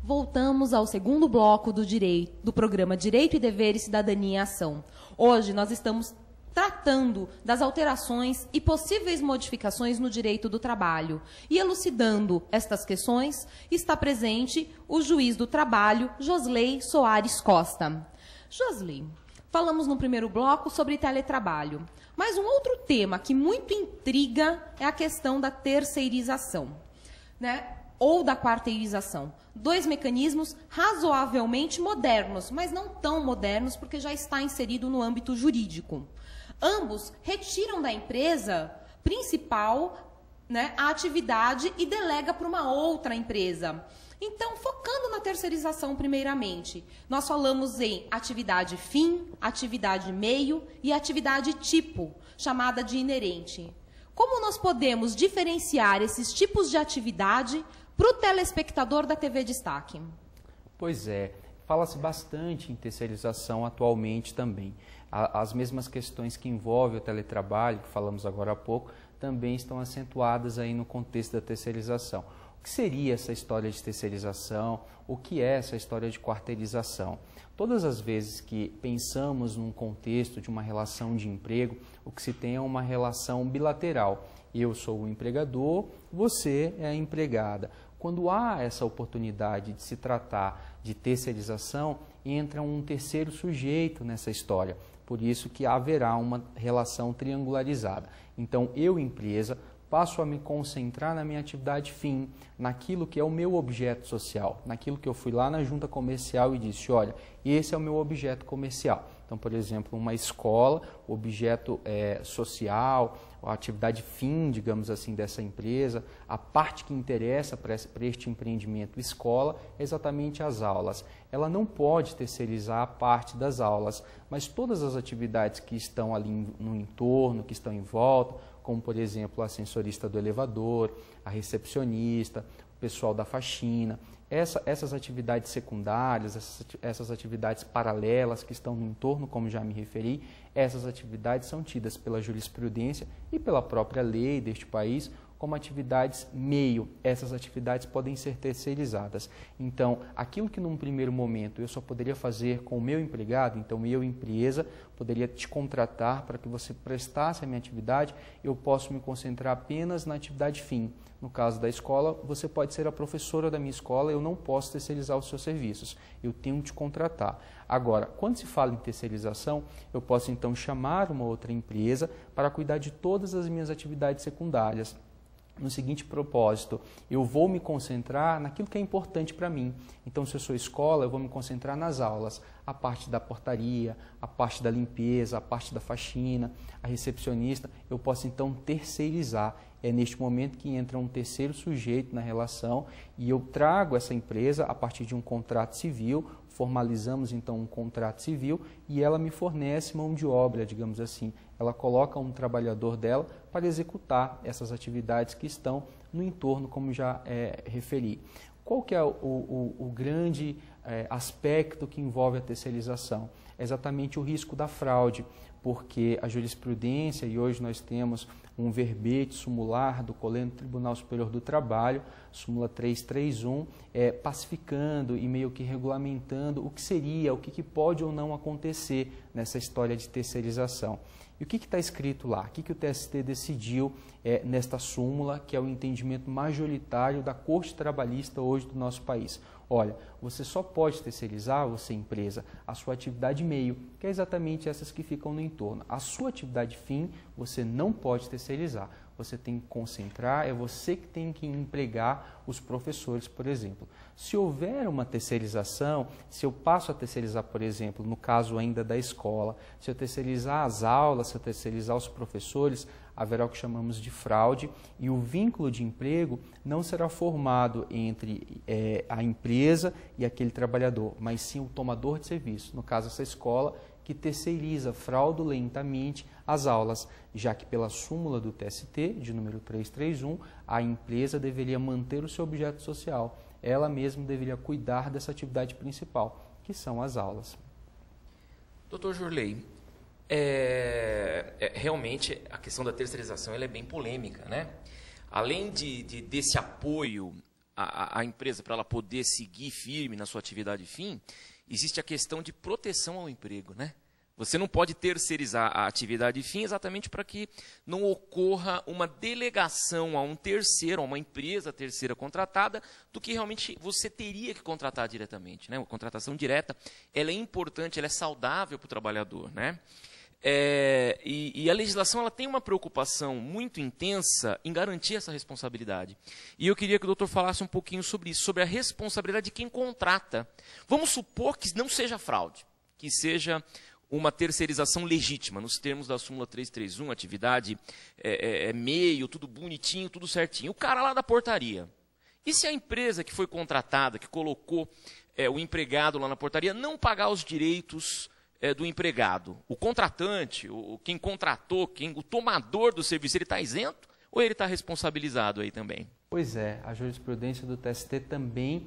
Voltamos ao segundo bloco do programa Direito e Dever e Cidadania em Ação. Hoje nós estamos tratando das alterações e possíveis modificações no direito do trabalho. E elucidando estas questões, está presente o juiz do trabalho, Josley Soares Costa. Josley, falamos no primeiro bloco sobre teletrabalho, mas um outro tema que muito intriga é a questão da terceirização, né? Ou da quarteirização. Dois mecanismos razoavelmente modernos, mas não tão modernos porque já está inserido no âmbito jurídico. Ambos retiram da empresa principal, né, a atividade e delega para uma outra empresa. Então, focando na terceirização primeiramente, nós falamos em atividade fim, atividade meio e atividade tipo, chamada de inerente. Como nós podemos diferenciar esses tipos de atividade para o telespectador da TV Destaque? Pois é, fala-se bastante em terceirização atualmente também. As mesmas questões que envolvem o teletrabalho, que falamos agora há pouco, também estão acentuadas aí no contexto da terceirização. O que seria essa história de terceirização? O que é essa história de quarteirização? Todas as vezes que pensamos num contexto de uma relação de emprego, o que se tem é uma relação bilateral. Eu sou o empregador, você é a empregada. Quando há essa oportunidade de se tratar de terceirização, entra um terceiro sujeito nessa história. Por isso que haverá uma relação triangularizada. Então, eu, empresa, passo a me concentrar na minha atividade fim, naquilo que é o meu objeto social, naquilo que eu fui lá na junta comercial e disse, olha, esse é o meu objeto comercial. Então, por exemplo, uma escola, o objeto social, a atividade fim, digamos assim, dessa empresa, a parte que interessa para este empreendimento escola, é exatamente as aulas. Ela não pode terceirizar a parte das aulas, mas todas as atividades que estão ali no entorno, que estão em volta, como, por exemplo, a ascensorista do elevador, a recepcionista, o pessoal da faxina, essas atividades secundárias, essas atividades paralelas que estão no entorno, como já me referi, essas atividades são tidas pela jurisprudência e pela própria lei deste país como atividades meio. Essas atividades podem ser terceirizadas. Então, aquilo que num primeiro momento eu só poderia fazer com o meu empregado, então eu, empresa, poderia te contratar para que você prestasse a minha atividade, eu posso me concentrar apenas na atividade fim. No caso da escola, você pode ser a professora da minha escola, eu não posso terceirizar os seus serviços, eu tenho que te contratar. Agora, quando se fala em terceirização, eu posso então chamar uma outra empresa para cuidar de todas as minhas atividades secundárias. No seguinte propósito, eu vou me concentrar naquilo que é importante para mim. Então, se eu sou escola, eu vou me concentrar nas aulas, a parte da portaria, a parte da limpeza, a parte da faxina, a recepcionista, eu posso então terceirizar. É neste momento que entra um terceiro sujeito na relação e eu trago essa empresa a partir de um contrato civil, formalizamos então um contrato civil e ela me fornece mão de obra, digamos assim. Ela coloca um trabalhador dela para executar essas atividades que estão no entorno, como já referi. Qual que é o grande aspecto que envolve a terceirização? É exatamente o risco da fraude, porque a jurisprudência, e hoje nós temos um verbete sumular do Colégio Tribunal Superior do Trabalho, súmula 331, pacificando e meio que regulamentando o que seria, o que pode ou não acontecer nessa história de terceirização. E o que está escrito lá? O que o TST decidiu nesta súmula, que é o entendimento majoritário da Corte Trabalhista hoje do nosso país? Olha, você só pode terceirizar, você empresa, a sua atividade meio, que é exatamente essas que ficam no entorno. A sua atividade fim, você não pode terceirizar. Você tem que concentrar, é você que tem que empregar os professores, por exemplo. Se houver uma terceirização, se eu passo a terceirizar, por exemplo, no caso ainda da escola, se eu terceirizar as aulas, se eu terceirizar os professores, haverá o que chamamos de fraude e o vínculo de emprego não será formado entre a empresa e aquele trabalhador, mas sim o tomador de serviço, no caso essa escola, que terceiriza fraudulentamente as aulas, já que pela súmula do TST, de número 331, a empresa deveria manter o seu objeto social, ela mesma deveria cuidar dessa atividade principal, que são as aulas. Doutor Josley, realmente a questão da terceirização ela é bem polêmica, né? Além desse apoio a empresa, para ela poder seguir firme na sua atividade fim, existe a questão de proteção ao emprego, né? Você não pode terceirizar a atividade fim exatamente para que não ocorra uma delegação a um terceiro, a uma empresa terceira contratada, do que realmente você teria que contratar diretamente, né? A contratação direta, ela é importante, ela é saudável para o trabalhador, né? E a legislação ela tem uma preocupação muito intensa em garantir essa responsabilidade. E eu queria que o doutor falasse um pouquinho sobre isso, sobre a responsabilidade de quem contrata. Vamos supor que não seja fraude, que seja uma terceirização legítima, nos termos da súmula 331, atividade meio, tudo bonitinho, tudo certinho. O cara lá da portaria. E se a empresa que foi contratada, que colocou o empregado lá na portaria, não pagar os direitos do empregado? O contratante, quem contratou, o tomador do serviço, ele está isento ou ele está responsabilizado aí também? Pois é, a jurisprudência do TST também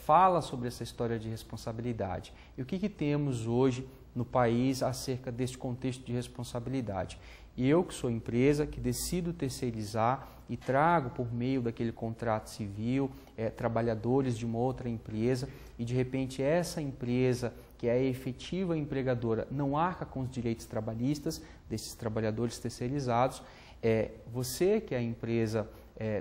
fala sobre essa história de responsabilidade. E o que temos hoje no país acerca deste contexto de responsabilidade? E eu, que sou empresa, que decido terceirizar e trago por meio daquele contrato civil trabalhadores de uma outra empresa e de repente essa empresa, que é a efetiva empregadora, não arca com os direitos trabalhistas desses trabalhadores terceirizados, você, que é a empresa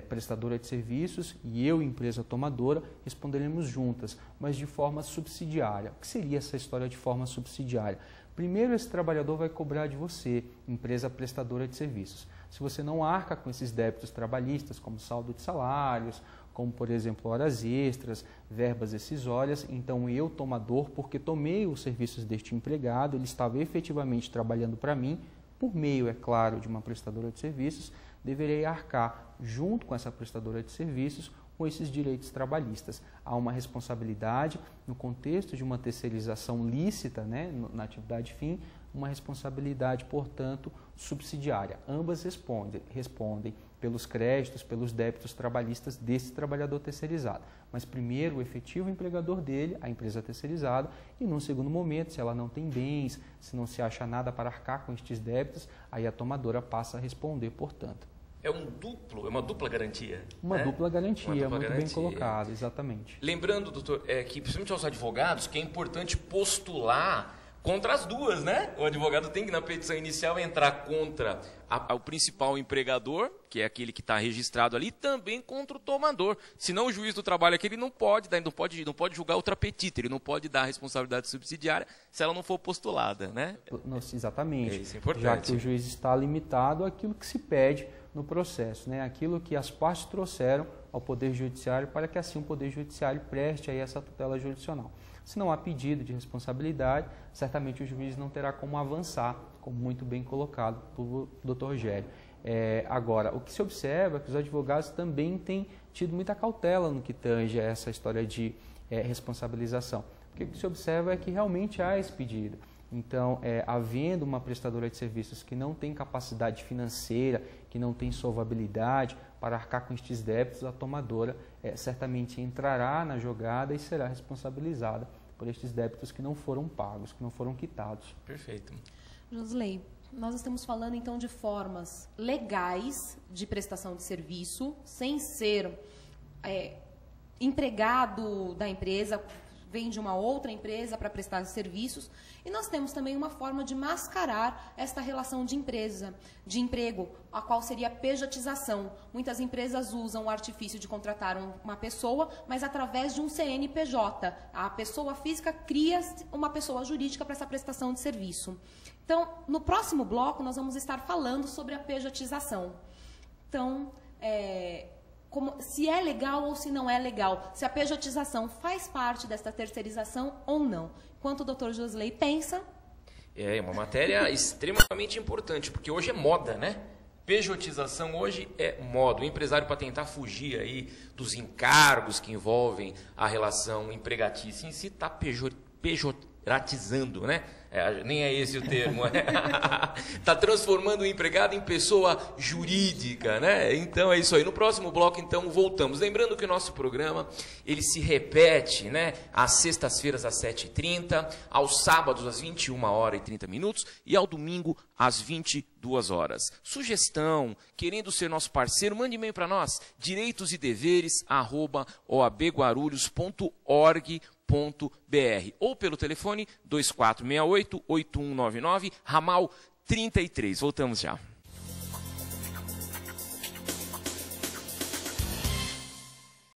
prestadora de serviços, e eu, empresa tomadora, responderemos juntas, mas de forma subsidiária. O que seria essa história de forma subsidiária? Primeiro, esse trabalhador vai cobrar de você, empresa prestadora de serviços. Se você não arca com esses débitos trabalhistas, como saldo de salários, como, por exemplo, horas extras, verbas rescisórias, então eu, tomador, porque tomei os serviços deste empregado, ele estava efetivamente trabalhando para mim, por meio, é claro, de uma prestadora de serviços, deverei arcar, junto com essa prestadora de serviços, com esses direitos trabalhistas. Há uma responsabilidade, no contexto de uma terceirização lícita, né, na atividade fim, uma responsabilidade, portanto, subsidiária. Ambas respondem pelos créditos, pelos débitos trabalhistas desse trabalhador terceirizado. Mas primeiro o efetivo empregador dele, a empresa terceirizada, e num segundo momento, se ela não tem bens, se não se acha nada para arcar com estes débitos, aí a tomadora passa a responder, portanto. É uma dupla garantia. Uma dupla garantia, uma dupla muito garantia. Bem colocado, exatamente. Lembrando, doutor, que principalmente aos advogados, que é importante postular contra as duas, né? O advogado tem que, na petição inicial, entrar contra o principal empregador, que é aquele que está registrado ali, e também contra o tomador. Senão o juiz do trabalho aqui ele não pode julgar outra petita, ele não pode dar a responsabilidade subsidiária se ela não for postulada, né? Exatamente. Isso é importante. Já que o juiz está limitado àquilo que se pede no processo, né? Aquilo que as partes trouxeram ao Poder Judiciário para que assim o Poder Judiciário preste aí essa tutela jurisdicional. Se não há pedido de responsabilidade, certamente o juiz não terá como avançar, como muito bem colocado pelo Dr. Rogério. Agora, o que se observa é que os advogados também têm tido muita cautela no que tange a essa história de responsabilização. Porque o que se observa é que realmente há esse pedido. Então, havendo uma prestadora de serviços que não tem capacidade financeira, que não tem solvabilidade para arcar com estes débitos, a tomadora certamente entrará na jogada e será responsabilizada por estes débitos que não foram pagos, que não foram quitados. Perfeito. Josley, nós estamos falando então de formas legais de prestação de serviço, sem ser empregado da empresa, vem de uma outra empresa para prestar serviços, e nós temos também uma forma de mascarar esta relação de emprego, a qual seria a pejotização. Muitas empresas usam o artifício de contratar uma pessoa, mas através de um CNPJ. A pessoa física cria uma pessoa jurídica para essa prestação de serviço. Então, no próximo bloco, nós vamos estar falando sobre a pejotização. Então, se é legal ou se não é legal, se a pejotização faz parte desta terceirização ou não. Enquanto o doutor Josley pensa... É uma matéria extremamente importante, porque hoje é moda, né? Pejotização hoje é moda. O empresário, para tentar fugir aí dos encargos que envolvem a relação empregatícia em si, está desburocratizando, né? Nem é esse o termo. Está transformando o empregado em pessoa jurídica, né? Então é isso aí. No próximo bloco, então, voltamos. Lembrando que o nosso programa, ele se repete, né? Às sextas-feiras, às 7h30, aos sábados, às 21h30 e ao domingo, às 22h. Sugestão, querendo ser nosso parceiro, mande e-mail para nós, direitosdeveres@oabguarulhos.org.br ou pelo telefone 2468-8199, ramal 33. Voltamos já.